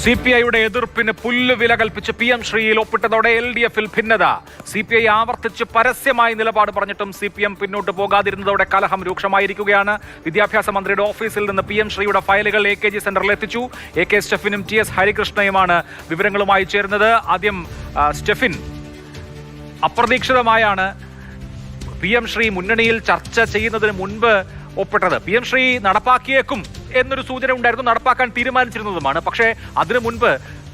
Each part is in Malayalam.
CPIയുടെ എതിർപ്പിന് പുല്ലുവില കൽപ്പിച്ച് PM ശ്രീയിൽ ഒപ്പിട്ടതോടെ LDFിൽ ഭിന്നത. CPI ആവർത്തിച്ച് പരസ്യമായി നിലപാട് പറഞ്ഞിട്ടും CPM പിന്നോട്ട് പോകാതിരുന്നതോടെ കലഹം രൂക്ഷമായിരിക്കുകയാണ്. വിദ്യാഭ്യാസ മന്ത്രിയുടെ ഓഫീസിൽ നിന്ന് PM ശ്രീയുടെ ഫയലുകൾ AKG സെന്ററിൽ എത്തിച്ചു. AK സ്റ്റെഫിനും TS ഹരികൃഷ്ണയുമാണ് വിവരങ്ങളുമായി ചേരുന്നത്. ആദ്യം സ്റ്റെഫിൻ, അപ്രതീക്ഷിതമായാണ് PM ശ്രീ മുന്നണിയിൽ ചർച്ച ചെയ്യുന്നതിന് മുൻപ് ഒപ്പിട്ടത്. PM ശ്രീ നടപ്പാക്കിയേക്കും എന്നൊരു സൂചന ഉണ്ടായിരുന്നു, നടപ്പാക്കാൻ തീരുമാനിച്ചിരുന്നതുമാണ്. പക്ഷേ അതിനു മുൻപ്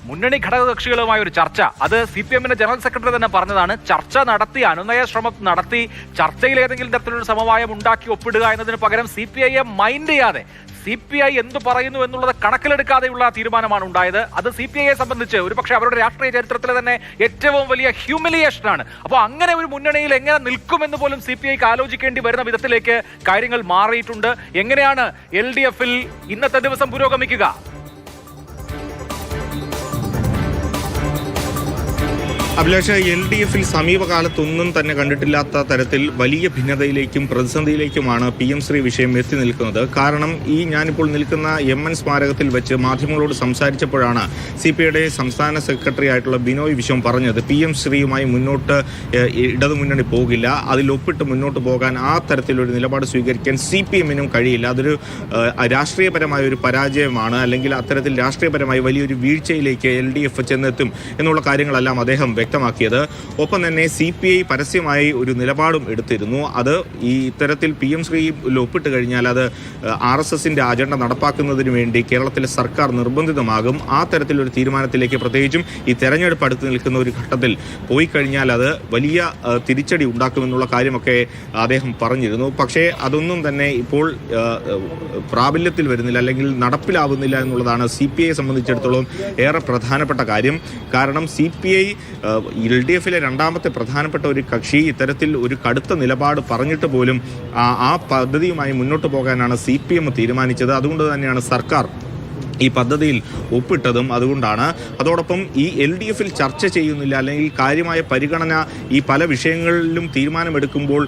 മുന്നണി ഘടകകക്ഷികളുമായ ഒരു ചർച്ച, അത് CPMന്റെ ജനറൽ സെക്രട്ടറി തന്നെ പറഞ്ഞതാണ്. ചർച്ച നടത്തി, അനുനയ ശ്രമം നടത്തി, ചർച്ചയിൽ ഏതെങ്കിലും തരത്തിലൊരു സമവായം ഉണ്ടാക്കി ഒപ്പിടുക എന്നതിന് പകരം CPIയെ മൈൻഡ് ചെയ്യാതെ, CPI എന്തു പറയുന്നു എന്നുള്ളത് കണക്കിലെടുക്കാതെയുള്ള തീരുമാനമാണ് ഉണ്ടായത്. അത് CPIയെ സംബന്ധിച്ച് ഒരുപക്ഷെ അവരുടെ രാഷ്ട്രീയ ചരിത്രത്തിലെ തന്നെ ഏറ്റവും വലിയ ഹ്യൂമിലിയേഷനാണ്. അപ്പോൾ അങ്ങനെ ഒരു മുന്നണിയിൽ എങ്ങനെ നിൽക്കുമെന്ന് പോലും CPIക്ക് ആലോചിക്കേണ്ടി വരുന്ന വിധത്തിലേക്ക് കാര്യങ്ങൾ മാറിയിട്ടുണ്ട്. എങ്ങനെയാണ് LDFിൽ ഇന്നത്തെ ദിവസം പുരോഗമിക്കുക? അഭിലാഷ, LDFിൽ സമീപകാലത്തൊന്നും തന്നെ കണ്ടിട്ടില്ലാത്ത തരത്തിൽ വലിയ ഭിന്നതയിലേക്കും പ്രതിസന്ധിയിലേക്കുമാണ് PM ശ്രീ വിഷയം എത്തി നിൽക്കുന്നത്. കാരണം ഞാനിപ്പോൾ നിൽക്കുന്ന MN സ്മാരകത്തിൽ വെച്ച് മാധ്യമങ്ങളോട് സംസാരിച്ചപ്പോഴാണ് CPIയുടെ സംസ്ഥാന സെക്രട്ടറി ആയിട്ടുള്ള ബിനോയ് വിശ്വം പറഞ്ഞത് PM ശ്രീയുമായി മുന്നോട്ട് ഇടതുമുന്നണി പോകില്ല, അതിൽ ഒപ്പിട്ട് മുന്നോട്ട് പോകാൻ ആ തരത്തിലൊരു നിലപാട് സ്വീകരിക്കാൻ CPMനും കഴിയില്ല, അതൊരു രാഷ്ട്രീയപരമായ ഒരു പരാജയമാണ്, അല്ലെങ്കിൽ അത്തരത്തിൽ രാഷ്ട്രീയപരമായി വലിയൊരു വീഴ്ചയിലേക്ക് LDF ചെന്നെത്തും എന്നുള്ള കാര്യങ്ങളെല്ലാം അദ്ദേഹം വ്യക്തമാക്കിയത്. ഒപ്പം തന്നെ CPI പരസ്യമായി ഒരു നിലപാടും എടുത്തിരുന്നു. അത് ഇത്തരത്തിൽ PM ശ്രീയിൽ ഒപ്പിട്ട് കഴിഞ്ഞാൽ അത് RSSന്റെ അജണ്ട നടപ്പാക്കുന്നതിന് വേണ്ടി കേരളത്തിലെ സർക്കാർ നിർബന്ധിതമാകും. ആ തരത്തിലൊരു തീരുമാനത്തിലേക്ക്, പ്രത്യേകിച്ചും ഈ തെരഞ്ഞെടുപ്പ് അടുത്ത് നിൽക്കുന്ന ഒരു ഘട്ടത്തിൽ പോയി കഴിഞ്ഞാൽ അത് വലിയ തിരിച്ചടി ഉണ്ടാക്കുമെന്നുള്ള കാര്യമൊക്കെ അദ്ദേഹം പറഞ്ഞിരുന്നു. പക്ഷേ അതൊന്നും തന്നെ ഇപ്പോൾ പ്രാബല്യത്തിൽ വരുന്നില്ല, അല്ലെങ്കിൽ നടപ്പിലാവുന്നില്ല എന്നുള്ളതാണ് CPIയെ സംബന്ധിച്ചിടത്തോളം ഏറെ പ്രധാനപ്പെട്ട കാര്യം. കാരണം CPI LDFിലെ രണ്ടാമത്തെ പ്രധാനപ്പെട്ട ഒരു കക്ഷി ഇത്തരത്തിൽ ഒരു കടുത്ത നിലപാട് പറഞ്ഞിട്ട് പോലും ആ പദ്ധതിയുമായി മുന്നോട്ട് പോകാനാണ് CPM തീരുമാനിച്ചത്. അതുകൊണ്ട് തന്നെയാണ് സർക്കാർ ഈ പദ്ധതിയിൽ ഒപ്പിട്ടതും. അതുകൊണ്ടാണ് അതോടൊപ്പം ഈ LDFിൽ ചർച്ച ചെയ്യുന്നില്ല, അല്ലെങ്കിൽ കാര്യമായ പരിഗണന ഈ പല വിഷയങ്ങളിലും തീരുമാനമെടുക്കുമ്പോൾ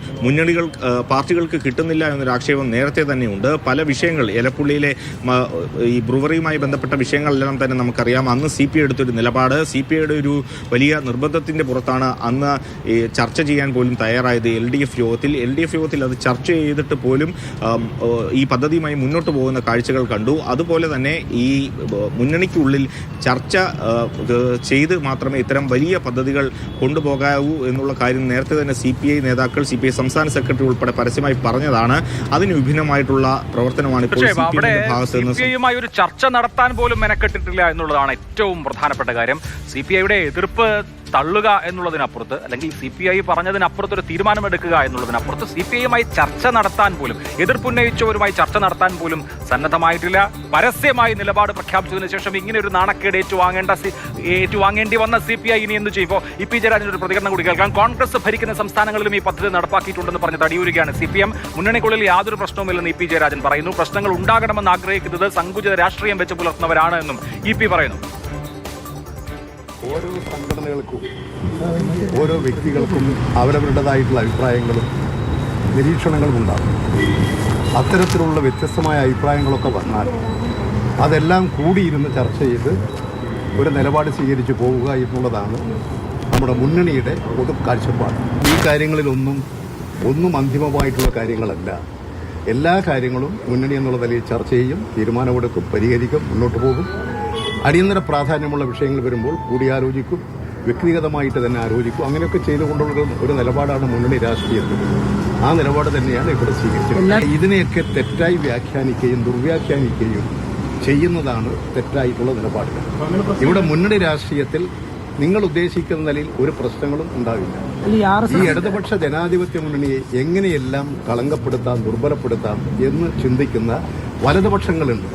പാർട്ടികൾക്ക് കിട്ടുന്നില്ല എന്നൊരു ആക്ഷേപം നേരത്തെ തന്നെയുണ്ട്. പല വിഷയങ്ങൾ, എലപ്പുള്ളിയിലെ ഈ ബ്രുവറിയുമായി ബന്ധപ്പെട്ട വിഷയങ്ങളെല്ലാം തന്നെ നമുക്കറിയാം. അന്ന് CPI എടുത്തൊരു നിലപാട്, CPIയുടെ ഒരു വലിയ നിർബന്ധത്തിൻ്റെ പുറത്താണ് അന്ന് ചർച്ച ചെയ്യാൻ പോലും തയ്യാറായത് LDF യോഗത്തിൽ അത് ചർച്ച ചെയ്തിട്ട് പോലും ഈ പദ്ധതിയുമായി മുന്നോട്ട് പോകുന്ന കാഴ്ചകൾ കണ്ടു. അതുപോലെ തന്നെ ഈ മുന്നണിക്കുള്ളിൽ ചർച്ച ചെയ്ത് മാത്രമേ ഇത്തരം വലിയ പദ്ധതികൾ കൊണ്ടുപോകാവൂ എന്നുള്ള കാര്യം നേരത്തെ തന്നെ CPI നേതാക്കൾ, CPI സംസ്ഥാന സെക്രട്ടറി ഉൾപ്പെടെ പരസ്യമായി പറഞ്ഞതാണ്. അതിന് വിഭിന്നമായിട്ടുള്ള പ്രവർത്തനമാണ് ഇപ്പോൾ CPIയുടെ ഭാഗത്ത് നിന്ന്. ഒരു ചർച്ച നടത്താൻ പോലും മെനക്കെട്ടിട്ടില്ല എന്നുള്ളതാണ് ഏറ്റവും പ്രധാനപ്പെട്ട കാര്യം. CPIയുടെ എതിർപ്പ് തള്ളുക എന്നുള്ളതിനപ്പുറത്ത്, അല്ലെങ്കിൽ CPI പറഞ്ഞതിനപ്പുറത്ത് ഒരു തീരുമാനമെടുക്കുക എന്നുള്ളതിനപ്പുറത്ത് CPIയുമായി ചർച്ച നടത്താൻ പോലും, എതിർപ്പുന്നയിച്ചവരുമായി ചർച്ച നടത്താൻ പോലും സന്നദ്ധമായിട്ടില്ല. പരസ്യമായി നിലപാട് പ്രഖ്യാപിച്ചതിന് ശേഷം ഇങ്ങനെ ഒരു നാണക്കേട് ഏറ്റുവാങ്ങേണ്ടി വന്ന CPI ഇനി എന്ത് ചെയ്യുമ്പോൾ EP ജയരാജന്റെ ഒരു പ്രതികരണം കൂടി കേൾക്കാം. കോൺഗ്രസ് ഭരിക്കുന്ന സംസ്ഥാനങ്ങളിലും ഈ പദ്ധതി നടപ്പാക്കിയിട്ടുണ്ടെന്ന് പറഞ്ഞ് തടിയൂരുകയാണ് CPM. മുന്നണിക്കുള്ളിൽ യാതൊരു പ്രശ്നവുമില്ലെന്ന് EP ജയരാജൻ പറയുന്നു. പ്രശ്നങ്ങൾ ഉണ്ടാകണമെന്ന് ആഗ്രഹിക്കുന്നത് സങ്കുചിത രാഷ്ട്രീയം വെച്ച് പുലർത്തുന്നവരാണ് എന്നും EP പറയുന്നു. ഓരോ സംഘടനകൾക്കും ഓരോ വ്യക്തികൾക്കും അവരവരുടേതായിട്ടുള്ള അഭിപ്രായങ്ങളും നിരീക്ഷണങ്ങളും ഉണ്ടാകും. അത്തരത്തിലുള്ള വ്യത്യസ്തമായ അഭിപ്രായങ്ങളൊക്കെ വന്നാൽ അതെല്ലാം കൂടിയിരുന്ന് ചർച്ച ചെയ്ത് ഒരു നിലപാട് സ്വീകരിച്ച് പോവുക എന്നുള്ളതാണ് നമ്മുടെ മുന്നണിയുടെ പൊതു കാഴ്ചപ്പാട്. ഈ കാര്യങ്ങളിലൊന്നും അന്തിമമായിട്ടുള്ള കാര്യങ്ങളല്ല. എല്ലാ കാര്യങ്ങളും മുന്നണി എന്നുള്ള നിലയിൽ ചർച്ച ചെയ്യും, തീരുമാനമെടുക്കും, പരിഹരിക്കും, മുന്നോട്ട് പോകും. അടിയന്തര പ്രാധാന്യമുള്ള വിഷയങ്ങൾ വരുമ്പോൾ കൂടിയാലോചിക്കും, വ്യക്തിഗതമായിട്ട് തന്നെ ആലോചിക്കും. അങ്ങനെയൊക്കെ ചെയ്തുകൊണ്ടുള്ള ഒരു നിലപാടാണ് മുന്നണി രാഷ്ട്രീയത്തിൽ. ആ നിലപാട് തന്നെയാണ് ഇവിടെ സ്വീകരിച്ചത്. ഇതിനെയൊക്കെ തെറ്റായി വ്യാഖ്യാനിക്കുകയും ദുർവ്യാഖ്യാനിക്കുകയും ചെയ്യുന്നതാണ് തെറ്റായിട്ടുള്ള നിലപാടുകൾ. ഇവിടെ മുന്നണി രാഷ്ട്രീയത്തിൽ നിങ്ങൾ ഉദ്ദേശിക്കുന്ന നിലയിൽ ഒരു പ്രശ്നങ്ങളും ഉണ്ടാവില്ല. ഈ ഇടതുപക്ഷ ജനാധിപത്യ മുന്നണിയെ എങ്ങനെയെല്ലാം കളങ്കപ്പെടുത്താം, ദുർബലപ്പെടുത്താം എന്ന് ചിന്തിക്കുന്ന വലതുപക്ഷങ്ങളുണ്ട്.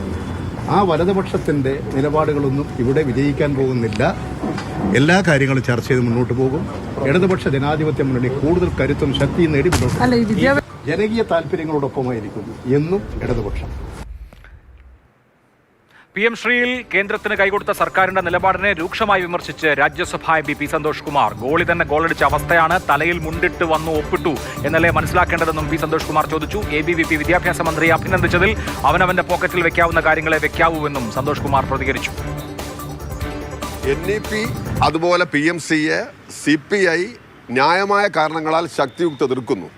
ആ വലതുപക്ഷത്തിന്റെ നിലപാടുകളൊന്നും ഇവിടെ വിജയിക്കാൻ പോകുന്നില്ല. എല്ലാ കാര്യങ്ങളും ചർച്ച ചെയ്ത് മുന്നോട്ട് പോകും. ഇടതുപക്ഷ ജനാധിപത്യ മുന്നണി കൂടുതൽ കരുത്തും ശക്തിയും നേടി മുന്നോട്ട് ജനകീയ താല്പര്യങ്ങളോടൊപ്പമായിരിക്കും എന്നും ഇടതുപക്ഷം. PM ശ്രീയിൽ കേന്ദ്രത്തിന് കൈകൊടുത്ത സർക്കാരിന്റെ നിലപാടിനെ രൂക്ഷമായി വിമർശിച്ച് Rajya Sabha MP P Santhosh Kumar. Goalie തന്നെ ഗോളടിച്ച അവസ്ഥയാണ്, തലയിൽ മുണ്ടിട്ട് വന്നു ഒപ്പിട്ടു എന്നല്ലേ മനസ്സിലാക്കേണ്ടതെന്നും P സന്തോഷ് കുമാർ ചോദിച്ചു. ABVP വിദ്യാഭ്യാസ മന്ത്രിയെ അഭിനന്ദിച്ചതിൽ അവനവന്റെ പോക്കറ്റിൽ വെക്കാവുന്ന കാര്യങ്ങളെ വെക്കാവൂവെന്നും സന്തോഷ് കുമാർ പ്രതികരിച്ചു. NEP അതുപോലെ PMCയെ CPI ന്യായമായ കാരണങ്ങളാൽ ശക്തിയുക്ത എതിർക്കുന്നു.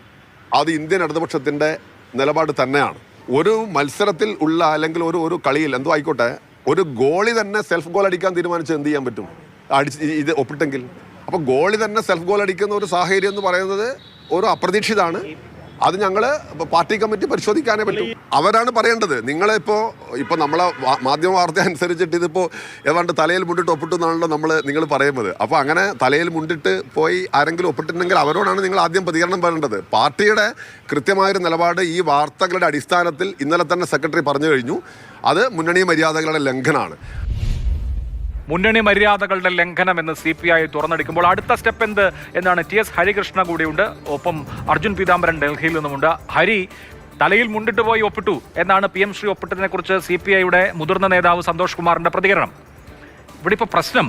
അത് ഇന്ത്യൻ ഇടതുപക്ഷത്തിൻ്റെ നിലപാട് തന്നെയാണ്. ഒരു മത്സരത്തിൽ ഉള്ള അല്ലെങ്കിൽ ഒരു കളിയിൽ എന്തോ ആയിക്കോട്ടെ, ഒരു ഗോളി തന്നെ സെൽഫ് ഗോൾ അടിക്കാൻ തീരുമാനിച്ച് എന്ത് ചെയ്യാൻ പറ്റും? ഇത് ഒപ്പിട്ടെങ്കിൽ. അപ്പോൾ ഗോളി തന്നെ സെൽഫ് ഗോൾ അടിക്കുന്ന ഒരു സാഹചര്യം എന്ന് പറയുന്നത് ഒരു അപ്രതീക്ഷിതമാണ്. അത് ഞങ്ങൾ പാർട്ടി കമ്മിറ്റി പരിശോധിക്കാനേ പറ്റും. അവരാണ് പറയേണ്ടത്. ഇപ്പോൾ നമ്മളെ മാധ്യമ വാർത്ത അനുസരിച്ചിട്ട് ഇതിപ്പോൾ ഏതാണ്ട് തലയിൽ മുണ്ടിട്ട് ഒപ്പിട്ടു എന്നാണല്ലോ നിങ്ങൾ പറയുന്നത്. അപ്പോൾ അങ്ങനെ തലയിൽ മുണ്ടിട്ട് പോയി ആരെങ്കിലും ഒപ്പിട്ടിട്ടുണ്ടെങ്കിൽ അവരോടാണ് നിങ്ങൾ ആദ്യം പ്രതികരണം പറയേണ്ടത്. പാർട്ടിയുടെ കൃത്യമായൊരു നിലപാട് ഈ വാർത്തകളുടെ അടിസ്ഥാനത്തിൽ ഇന്നലെ തന്നെ സെക്രട്ടറി പറഞ്ഞു കഴിഞ്ഞു. അത് മുന്നണി മര്യാദകളുടെ ലംഘനമാണ്. മുന്നണി മര്യാദകളുടെ ലംഘനം എന്ന് CPI തുറന്നടിക്കുമ്പോൾ അടുത്ത സ്റ്റെപ്പ് എന്ത് എന്നാണ് TS ഹരികൃഷ്ണ കൂടിയുണ്ട്. ഒപ്പം അർജുൻ പീതാംബരൻ ഡൽഹിയിൽ നിന്നുമുണ്ട്. ഹരി, തലയിൽ മുണ്ടിട്ട് പോയി ഒപ്പിട്ടു എന്നാണ് PM ശ്രീ ഒപ്പിട്ടതിനെ കുറിച്ച് CPIയുടെ മുതിർന്ന നേതാവ് സന്തോഷ് കുമാറിന്റെ പ്രതികരണം. ഇവിടെ ഇപ്പോൾ പ്രശ്നം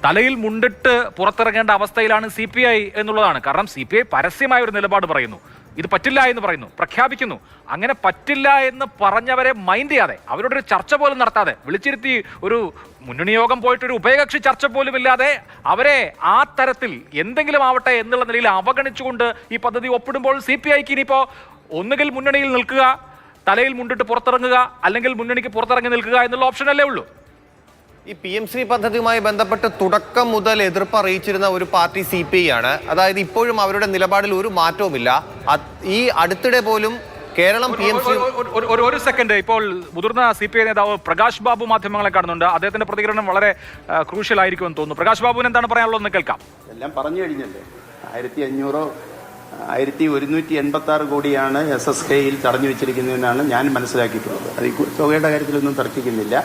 തലയിൽ മുണ്ടിട്ട് പുറത്തിറങ്ങേണ്ട അവസ്ഥയിലാണ് CPI എന്നുള്ളതാണ്. കാരണം CPI പരസ്യമായ ഒരു നിലപാട് പറയുന്നു, ഇത് പറ്റില്ല എന്ന് പറയുന്നു, പ്രഖ്യാപിക്കുന്നു. അങ്ങനെ പറ്റില്ല എന്ന് പറഞ്ഞവരെ മൈൻഡ് ചെയ്യാതെ, അവരോടൊരു ചർച്ച പോലും നടത്താതെ, വിളിച്ചിരുത്തി ഒരു മുന്നണി യോഗം പോയിട്ടൊരു ഉഭയകക്ഷി ചർച്ച പോലും ഇല്ലാതെ അവരെ ആ തരത്തിൽ എന്തെങ്കിലും ആവട്ടെ എന്നുള്ള നിലയിൽ അവഗണിച്ചുകൊണ്ട് ഈ പദ്ധതി ഒപ്പിടുമ്പോൾ CPIക്ക് ഇനിയിപ്പോൾ ഒന്നുകിൽ മുന്നണിയിൽ നിൽക്കുക, തലയിൽ മുണ്ടിട്ട് പുറത്തിറങ്ങുക, അല്ലെങ്കിൽ മുന്നണിക്ക് പുറത്തിറങ്ങി നിൽക്കുക എന്നുള്ള ഓപ്ഷനല്ലേ ഉള്ളൂ. ഈ PMC പദ്ധതിയുമായി ബന്ധപ്പെട്ട് തുടക്കം മുതൽ എതിർപ്പ് അറിയിച്ചിരുന്ന ഒരു പാർട്ടി CPI ആണ്. അതായത് ഇപ്പോഴും അവരുടെ നിലപാടിൽ ഒരു മാറ്റവുമില്ല. ഈ അടുത്തിടെ പോലും കേരളം PMC ഒരു സെക്കൻഡ്, ഇപ്പോൾ മുതിർന്ന CPI നേതാവ് പ്രകാശ് ബാബു മാധ്യമങ്ങളെ കാണുന്നുണ്ട്. അദ്ദേഹത്തിന്റെ പ്രതികരണം വളരെ ക്രൂഷ്യൽ ആയിരിക്കുമെന്ന് തോന്നുന്നു. പ്രകാശ് ബാബുവിന് എന്താണ് പറയാനുള്ളത് എന്ന് കേൾക്കാം. എല്ലാം പറഞ്ഞു കഴിഞ്ഞല്ലേ. 1186 കോടിയാണ് SSKയിൽ തടഞ്ഞു വെച്ചിരിക്കുന്നതെന്നാണ് ഞാൻ മനസ്സിലാക്കിയിട്ടുള്ളത്. അത് തുകയുടെ കാര്യത്തിലൊന്നും തർക്കിക്കുന്നില്ല.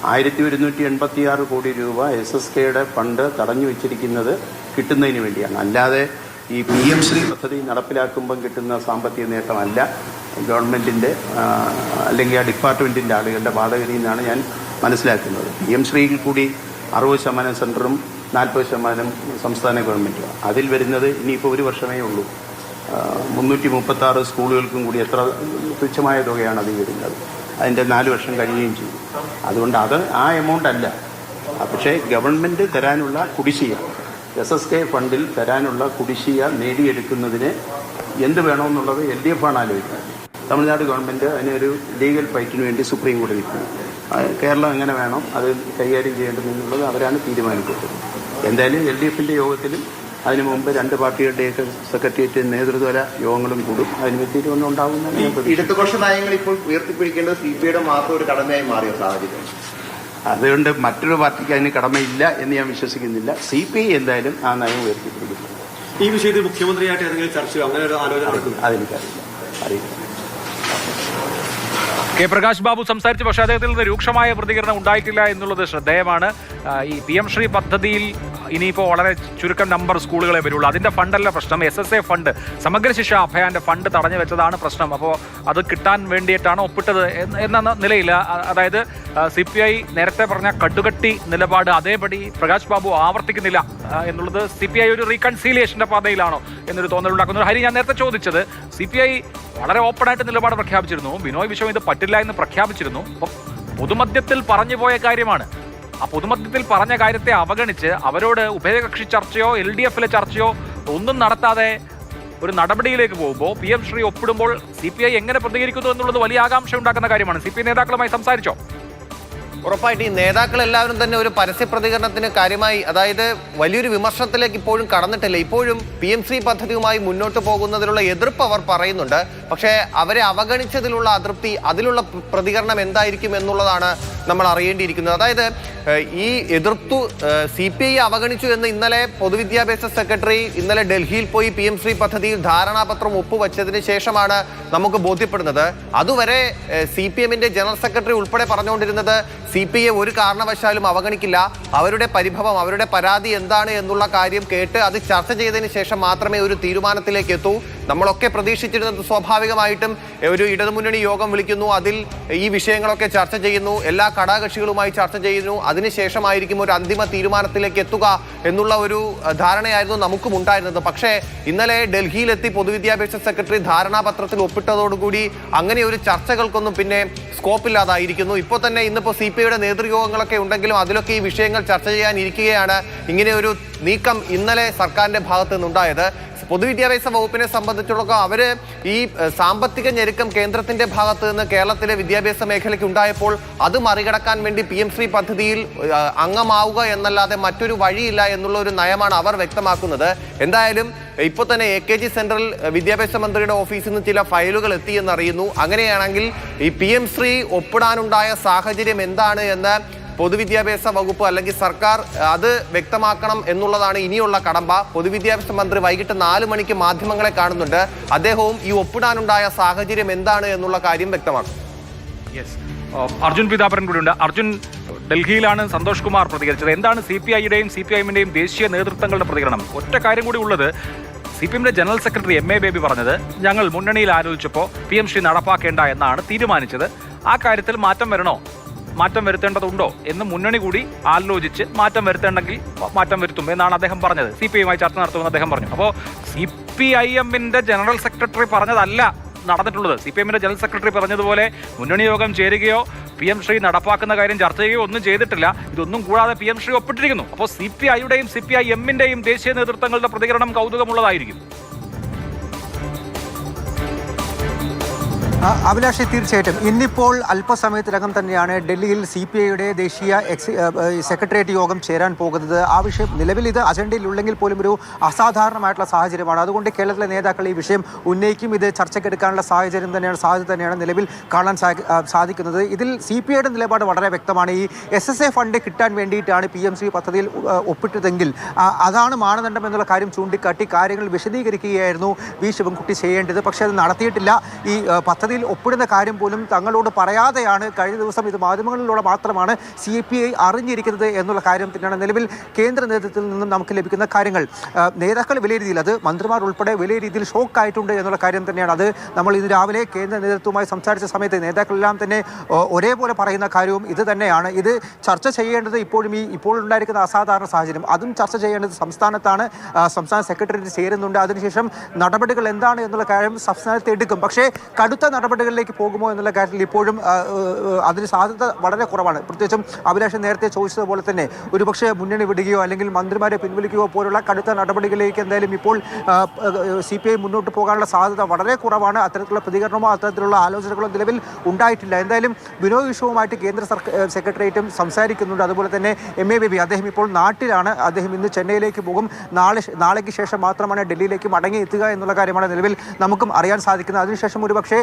1186 കോടി രൂപ SSKയുടെ ഫണ്ട് തടഞ്ഞു വെച്ചിരിക്കുന്നത് കിട്ടുന്നതിന് വേണ്ടിയാണ്. അല്ലാതെ ഈ PM ശ്രീ പദ്ധതി നടപ്പിലാക്കുമ്പം കിട്ടുന്ന സാമ്പത്തിക നേട്ടമല്ല ഗവൺമെൻറ്റിൻ്റെ അല്ലെങ്കിൽ ആ ഡിപ്പാർട്ട്മെൻറ്റിൻ്റെ ആളുകളുടെ വാദഗതിയിൽ നിന്നാണ് ഞാൻ മനസ്സിലാക്കുന്നത്. PM ശ്രീയിൽ കൂടി 60% സെൻറ്ററും 40% സംസ്ഥാന ഗവൺമെൻറ്റും. അതിൽ വരുന്നത് ഇനിയിപ്പോൾ ഒരു വർഷമേ ഉള്ളൂ. 336 സ്കൂളുകൾക്കും കൂടി എത്ര തുച്ഛമായ തുകയാണ് അതിൽ വരുന്നത്. അതിൻ്റെ 4 വർഷം കഴിയുകയും ചെയ്യും. അതുകൊണ്ട് ആ എമൗണ്ട് അല്ല. പക്ഷേ ഗവൺമെൻറ് തരാനുള്ള കുടിശ്ശിക, SSK ഫണ്ടിൽ തരാനുള്ള കുടിശ്ശിക നേടിയെടുക്കുന്നതിന് എന്ത് വേണമെന്നുള്ളത് LDF ആണ് ആലോചിക്കുന്നത്. തമിഴ്നാട് ഗവൺമെൻറ് അതിനൊരു ലീഗൽ ഫൈറ്റിന് വേണ്ടി സുപ്രീം കോടതി നിൽക്കുന്നു. കേരളം എങ്ങനെ വേണം അത് കൈകാര്യം ചെയ്യേണ്ടതെന്നുള്ളത് അവരാണ് തീരുമാനിക്കുന്നത്. എന്തായാലും LDFൻ്റെ യോഗത്തിലും അതിനു മുമ്പ് 2 പാർട്ടികളുടെയൊക്കെ സെക്രട്ടേറിയറ്റ് നേതൃത്വ യോഗങ്ങളും കൂടും. അതിന് തീരുമാനം ഉണ്ടാകുന്ന ഇടതുപക്ഷ നയങ്ങൾ ഇപ്പോൾ ഉയർത്തിപ്പിടിക്കേണ്ടത് CPIയുടെ മാത്രം ഒരു കടമയായി മാറിയ സാഹചര്യം. അതുകൊണ്ട് മറ്റൊരു പാർട്ടിക്ക് അതിന് കടമയില്ല എന്ന് ഞാൻ വിശ്വസിക്കുന്നില്ല. CPI എന്തായാലും ആ നയം ഉയർത്തിപ്പിടിക്കുന്നു. ഈ വിഷയത്തിൽ മുഖ്യമന്ത്രിയായിട്ട് ഏതെങ്കിലും ചർച്ചയോ അങ്ങനെ ഒരു ആലോചന നടക്കുന്നു? അറിയില്ല. കെ പ്രകാശ് ബാബു സംസാരിച്ചു. പക്ഷേ അദ്ദേഹത്തിൽ നിന്ന് രൂക്ഷമായ പ്രതികരണം ഉണ്ടായിട്ടില്ല എന്നുള്ളത് ശ്രദ്ധേയമാണ്. ഈ PM ശ്രീ പദ്ധതിയിൽ ഇനിയിപ്പോൾ വളരെ ചുരുക്കം നമ്പർ സ്കൂളുകളെ വരുള്ളൂ. അതിൻ്റെ ഫണ്ടല്ല പ്രശ്നം. SSA ഫണ്ട്, സമഗ്ര ശിക്ഷ അഭയാൻ്റെ ഫണ്ട് തടഞ്ഞു വെച്ചതാണ് പ്രശ്നം. അപ്പോൾ അത് കിട്ടാൻ വേണ്ടിയിട്ടാണ് ഒപ്പിട്ടത് എന്ന നിലയിൽ, അതായത് CPI നേരത്തെ പറഞ്ഞ കടുകട്ടി നിലപാട് അതേപടി പ്രകാശ് ബാബു ആവർത്തിക്കുന്നില്ല എന്നുള്ളത് CPI ഒരു റീകൺസീലിയേഷൻ്റെ പാതയിലാണോ എന്നൊരു തോന്നലുണ്ടാക്കുന്നു. ഹരി, ഞാൻ നേരത്തെ ചോദിച്ചത് CPI വളരെ ഓപ്പണായിട്ട് നിലപാട് പ്രഖ്യാപിച്ചിരുന്നു. ബിനോയ് വിശ്വം ഇത് പറ്റില്ല എന്ന് പ്രഖ്യാപിച്ചിരുന്നു. അപ്പം പൊതുമധ്യത്തിൽ പറഞ്ഞു പോയ കാര്യമാണ്. ആ പൊതുമധ്യത്തിൽ പറഞ്ഞ കാര്യത്തെ അവഗണിച്ച് അവരോട് ഉഭയകക്ഷി ചർച്ചയോ LDFലെ ചർച്ചയോ ഒന്നും നടത്താതെ ഒരു നടപടിയിലേക്ക് പോകുമ്പോൾ PM ശ്രീ ഒപ്പിടുമ്പോൾ CPI എങ്ങനെ പ്രതികരിക്കുന്നു എന്നുള്ളത് വലിയ ആകാംക്ഷ ഉണ്ടാക്കുന്ന കാര്യമാണ്. CPI നേതാക്കളുമായി സംസാരിച്ചോ? ഉറപ്പായിട്ട് ഈ നേതാക്കൾ എല്ലാവരും തന്നെ ഒരു പരസ്യ പ്രതികരണത്തിന് കാര്യമായി, അതായത് വലിയൊരു വിമർശനത്തിലേക്ക് ഇപ്പോഴും കടന്നിട്ടില്ല. ഇപ്പോഴും PMC പദ്ധതിയുമായി മുന്നോട്ട് പോകുന്നതിലുള്ള എതിർപ്പ് അവർ പറയുന്നുണ്ട്. പക്ഷേ അവരെ അവഗണിച്ചതിലുള്ള അതൃപ്തി, അതിലുള്ള പ്രതികരണം എന്തായിരിക്കും എന്നുള്ളതാണ് നമ്മൾ അറിയേണ്ടിയിരിക്കുന്നത്. അതായത് ഈ എതിർത്തു CPI അവഗണിച്ചു എന്ന് ഇന്നലെ പൊതുവിദ്യാഭ്യാസ സെക്രട്ടറി ഇന്നലെ ഡൽഹിയിൽ പോയി PM ശ്രീ പദ്ധതിയിൽ ധാരണാപത്രം ഒപ്പുവെച്ചതിന് ശേഷമാണ് നമുക്ക് ബോധ്യപ്പെടുന്നത്. അതുവരെ CPMന്റെ ജനറൽ സെക്രട്ടറി ഉൾപ്പെടെ പറഞ്ഞുകൊണ്ടിരുന്നത് CPI ഒരു കാരണവശാലും അവഗണിക്കില്ല, അവരുടെ പരിഭവം, അവരുടെ പരാതി എന്താണ് എന്നുള്ള കാര്യം കേട്ട് അത് ചർച്ച ചെയ്തതിന് ശേഷം മാത്രമേ ഒരു തീരുമാനത്തിലേക്ക് എത്തൂ. നമ്മളൊക്കെ പ്രതീക്ഷിച്ചിരുന്നത് സ്വാഭാവികമായിട്ടും ഒരു ഇടതുമുന്നണി യോഗം വിളിക്കുന്നു, അതിൽ ഈ വിഷയങ്ങളൊക്കെ ചർച്ച ചെയ്യുന്നു, എല്ലാ ഘടകകക്ഷികളുമായി ചർച്ച ചെയ്യുന്നു, അതിനുശേഷമായിരിക്കും ഒരു അന്തിമ തീരുമാനത്തിലേക്ക് എത്തുക എന്നുള്ള ഒരു ധാരണയായിരുന്നു നമുക്കും ഉണ്ടായിരുന്നത്. പക്ഷേ ഇന്നലെ ഡൽഹിയിലെത്തി പൊതുവിദ്യാഭ്യാസ സെക്രട്ടറി ധാരണാപത്രത്തിൽ ഒപ്പിട്ടതോടുകൂടി അങ്ങനെ ഒരു ചർച്ചകൾക്കൊന്നും പിന്നെ സ്കോപ്പില്ലാതായിരിക്കുന്നു. ഇപ്പോൾ തന്നെ ഇന്നിപ്പോൾ CPIയുടെ നേതൃയോഗങ്ങളൊക്കെ ഉണ്ടെങ്കിലും അതിലൊക്കെ ഈ വിഷയങ്ങൾ ചർച്ച ചെയ്യാനിരിക്കുകയാണ്. ഇങ്ങനെ ഒരു നീക്കം ഇന്നലെ സർക്കാരിന്റെ ഭാഗത്തു നിന്നുണ്ടായത്. പൊതുവിദ്യാഭ്യാസ വകുപ്പിനെ സംബന്ധിച്ചിടത്തോളം അവര് ഈ സാമ്പത്തിക ഞെരുക്കം കേന്ദ്രത്തിന്റെ ഭാഗത്ത് നിന്ന് കേരളത്തിലെ വിദ്യാഭ്യാസ മേഖലയ്ക്ക് ഉണ്ടായപ്പോൾ അത് മറികടക്കാൻ വേണ്ടി PM ശ്രീ പദ്ധതിയിൽ അംഗമാവുക എന്നല്ലാതെ മറ്റൊരു വഴിയില്ല എന്നുള്ള ഒരു നയമാണ് അവർ വ്യക്തമാക്കുന്നത്. എന്തായാലും ഇപ്പോൾ തന്നെ AKG സെൻട്രൽ വിദ്യാഭ്യാസ മന്ത്രിയുടെ ഓഫീസിൽ നിന്ന് ചില ഫയലുകൾ എത്തിയെന്നറിയുന്നു. അങ്ങനെയാണെങ്കിൽ ഈ PM ശ്രീ ഒപ്പിടാനുണ്ടായ സാഹചര്യം എന്താണ് എന്ന് പൊതുവിദ്യാഭ്യാസ വകുപ്പ് അല്ലെങ്കിൽ സർക്കാർ അത് വ്യക്തമാക്കണം എന്നുള്ളതാണ് ഇനിയുള്ള കടമ്പ. പൊതുവിദ്യാഭ്യാസ മന്ത്രി വൈകിട്ട് 4 മണിക്ക് മാധ്യമങ്ങളെ കാണുന്നുണ്ട്. അദ്ദേഹവും ഈ ഒപ്പിടാനുണ്ടായ സാഹചര്യം എന്താണ് എന്നുള്ള കാര്യം വ്യക്തമാക്കും. അർജുൻ പീതാംബരൻ കൂടിയുണ്ട്. അർജുൻ, ഡൽഹിയിലാണ് സന്തോഷ് കുമാർ പ്രതികരിച്ചത്. എന്താണ് CPIയുടെയും CPIഎമ്മിന്റെയും ദേശീയ നേതൃത്വങ്ങളുടെ പ്രതികരണം? ഒറ്റ കാര്യം കൂടി ഉള്ളത്, CPIഎമ്മിന്റെ ജനറൽ സെക്രട്ടറി MA ബേബി പറഞ്ഞത്, ഞങ്ങൾ മുന്നണിയിൽ ആലോചിച്ചപ്പോൾ PM ശ്രീ നടപ്പാക്കേണ്ട എന്നാണ് തീരുമാനിച്ചത്. ആ കാര്യത്തിൽ മാറ്റം വരുത്തേണ്ടതുണ്ടോ എന്ന് മുന്നണി കൂടി ആലോചിച്ച് മാറ്റം വരുത്തേണ്ടെങ്കിൽ മാറ്റം വരുത്തും എന്നാണ് അദ്ദേഹം പറഞ്ഞത്. CPIയുമായി ചർച്ച നടത്തുമെന്ന് അദ്ദേഹം പറഞ്ഞു. അപ്പോൾ CPIഎമ്മിന്റെ ജനറൽ സെക്രട്ടറി പറഞ്ഞതല്ല നടന്നിട്ടുള്ളത്. CPIഎമ്മിന്റെ ജനറൽ സെക്രട്ടറി പറഞ്ഞതുപോലെ മുന്നണി യോഗം ചേരുകയോ PM ശ്രീ നടപ്പാക്കുന്ന കാര്യം ചർച്ച ചെയ്യുകയോ ഒന്നും ചെയ്തിട്ടില്ല. ഇതൊന്നും കൂടാതെ PM ശ്രീ ഒപ്പിട്ടിരിക്കുന്നു. അപ്പോൾ CPIയുടെയും CPIഎമ്മിന്റെയും ദേശീയ നേതൃത്വങ്ങളുടെ പ്രതികരണം കൗതുകമുള്ളതായിരിക്കും. അഭിലാഷ്, തീർച്ചയായിട്ടും ഇന്നിപ്പോൾ അല്പസമയത്തിനകം തന്നെയാണ് ഡൽഹിയിൽ CPIയുടെ ദേശീയ സെക്രട്ടേറിയറ്റ് യോഗം ചേരാൻ പോകുന്നത്. ആ വിഷയം നിലവിൽ ഇത് അജണ്ടയിലുള്ളെങ്കിൽ പോലും ഒരു അസാധാരണമായിട്ടുള്ള സാഹചര്യമാണ്. അതുകൊണ്ട് കേരളത്തിലെ നേതാക്കൾ ഈ വിഷയം ഉന്നയിക്കും. ഇത് ചർച്ചയ്ക്കെടുക്കാനുള്ള സാഹചര്യം തന്നെയാണ്, സാധ്യത തന്നെയാണ് നിലവിൽ കാണാൻ സാധിക്കുന്നത്. ഇതിൽ CPIയുടെ നിലപാട് വളരെ വ്യക്തമാണ്. ഈ SSA ഫണ്ട് കിട്ടാൻ വേണ്ടിയിട്ടാണ് PM ശ്രീ പദ്ധതിയിൽ ഒപ്പിട്ടതെങ്കിൽ അതാണ് മാനദണ്ഡം എന്നുള്ള കാര്യം ചൂണ്ടിക്കാട്ടി കാര്യങ്ങൾ വിശദീകരിക്കുകയായിരുന്നു V ശിവൻകുട്ടി ചെയ്യേണ്ടത്. പക്ഷേ അത് നടത്തിയിട്ടില്ല. ഈ പദ്ധതിയിൽ ഒപ്പിടുന്ന കാര്യം പോലും തങ്ങളോട് പറയാതെയാണ് കഴിഞ്ഞ ദിവസം ഇത് മാധ്യമങ്ങളിലൂടെ മാത്രമാണ് CPI അറിഞ്ഞിരിക്കുന്നത് എന്നുള്ള കാര്യം തന്നെയാണ് നിലവിൽ കേന്ദ്ര നേതൃത്വത്തിൽ നിന്നും നമുക്ക് ലഭിക്കുന്ന കാര്യങ്ങൾ. നേതാക്കൾ വലിയ രീതിയിൽ, അത് മന്ത്രിമാർ ഉൾപ്പെടെ വലിയ രീതിയിൽ ഷോക്കായിട്ടുണ്ട് എന്നുള്ള കാര്യം തന്നെയാണ്. അത് നമ്മൾ ഇന്ന് രാവിലെ കേന്ദ്ര നേതൃത്വവുമായി സംസാരിച്ച സമയത്ത് നേതാക്കളെല്ലാം തന്നെ ഒരേപോലെ പറയുന്ന കാര്യവും ഇത് തന്നെയാണ്. ഇത് ചർച്ച ചെയ്യേണ്ടത് ഇപ്പോൾ ഉണ്ടായിരിക്കുന്ന അസാധാരണ സാഹചര്യം അതും ചർച്ച ചെയ്യേണ്ടത് സംസ്ഥാനത്താണ്. സംസ്ഥാന സെക്രട്ടേറിയറ്റ് ചേരുന്നുണ്ട്. അതിനുശേഷം നടപടികൾ എന്താണ് എന്നുള്ള കാര്യം സംസ്ഥാനത്ത് എടുക്കും. പക്ഷേ കടുത്ത നടപടികളിലേക്ക് പോകുമോ എന്നുള്ള കാര്യത്തിൽ ഇപ്പോഴും അതിന് സാധ്യത വളരെ കുറവാണ്. പ്രത്യേകിച്ചും അഭിലാഷൻ നേരത്തെ ചോദിച്ചതുപോലെ തന്നെ ഒരുപക്ഷെ മുന്നണി വിടുകയോ അല്ലെങ്കിൽ മന്ത്രിമാരെ പിൻവലിക്കുകയോ പോലുള്ള കടുത്ത നടപടികളിലേക്ക് എന്തായാലും ഇപ്പോൾ CPI മുന്നോട്ട് പോകാനുള്ള സാധ്യത വളരെ കുറവാണ്. അത്തരത്തിലുള്ള പ്രതികരണമോ അത്തരത്തിലുള്ള ആലോചനകളോ നിലവിൽ ഉണ്ടായിട്ടില്ല. എന്തായാലും ബിനോയ് വിശ്വവുമായിട്ട് കേന്ദ്ര സെക്രട്ടേറിയറ്റും സംസാരിക്കുന്നുണ്ട്. അതുപോലെ തന്നെ MA ബേബി, അദ്ദേഹം ഇപ്പോൾ നാട്ടിലാണ്. അദ്ദേഹം ഇന്ന് ചെന്നൈയിലേക്ക് പോകും. നാളേക്ക് ശേഷം മാത്രമാണ് ഡൽഹിയിലേക്ക് മടങ്ങി എത്തുക എന്നുള്ള കാര്യമാണ് നിലവിൽ നമുക്കും അറിയാൻ സാധിക്കുന്നത്. അതിനുശേഷം ഒരുപക്ഷെ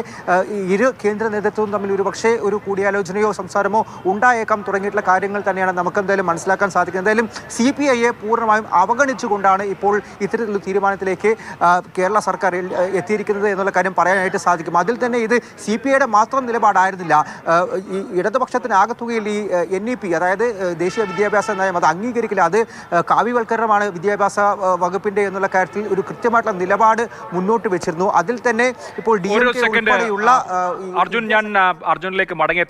ഇരു കേന്ദ്ര നേതൃത്വവും തമ്മിൽ ഒരുപക്ഷെ ഒരു കൂടിയാലോചനയോ സംസാരമോ ഉണ്ടായേക്കാം തുടങ്ങിയിട്ടുള്ള കാര്യങ്ങൾ തന്നെയാണ് നമുക്ക് എന്തായാലും മനസ്സിലാക്കാൻ സാധിക്കുന്നത്. എന്തായാലും CPIയെ പൂർണ്ണമായും അവഗണിച്ചുകൊണ്ടാണ് ഇപ്പോൾ ഇത്തരത്തിലുള്ള തീരുമാനത്തിലേക്ക് കേരള സർക്കാർ എത്തിയിരിക്കുന്നത് എന്നുള്ള കാര്യം പറയാനായിട്ട് സാധിക്കും. അതിൽ തന്നെ ഇത് CPIയുടെ മാത്രം നിലപാടായിരുന്നില്ല. ഈ ഇടതുപക്ഷത്തിന് ആകത്തുകയിൽ ഈ NEP, അതായത് ദേശീയ വിദ്യാഭ്യാസ നയം, അത് അംഗീകരിക്കില്ല, അത് കാവ്യവൽക്കരണമാണ് വിദ്യാഭ്യാസ വകുപ്പിന്റെ എന്നുള്ള കാര്യത്തിൽ ഒരു കൃത്യമായിട്ടുള്ള നിലപാട് മുന്നോട്ട് വെച്ചിരുന്നു. അതിൽ തന്നെ ഇപ്പോൾ DMK ഉൾപ്പെടെയുള്ള അർജുൻ, ഞാൻ അർജുനിലേക്ക് മടങ്ങി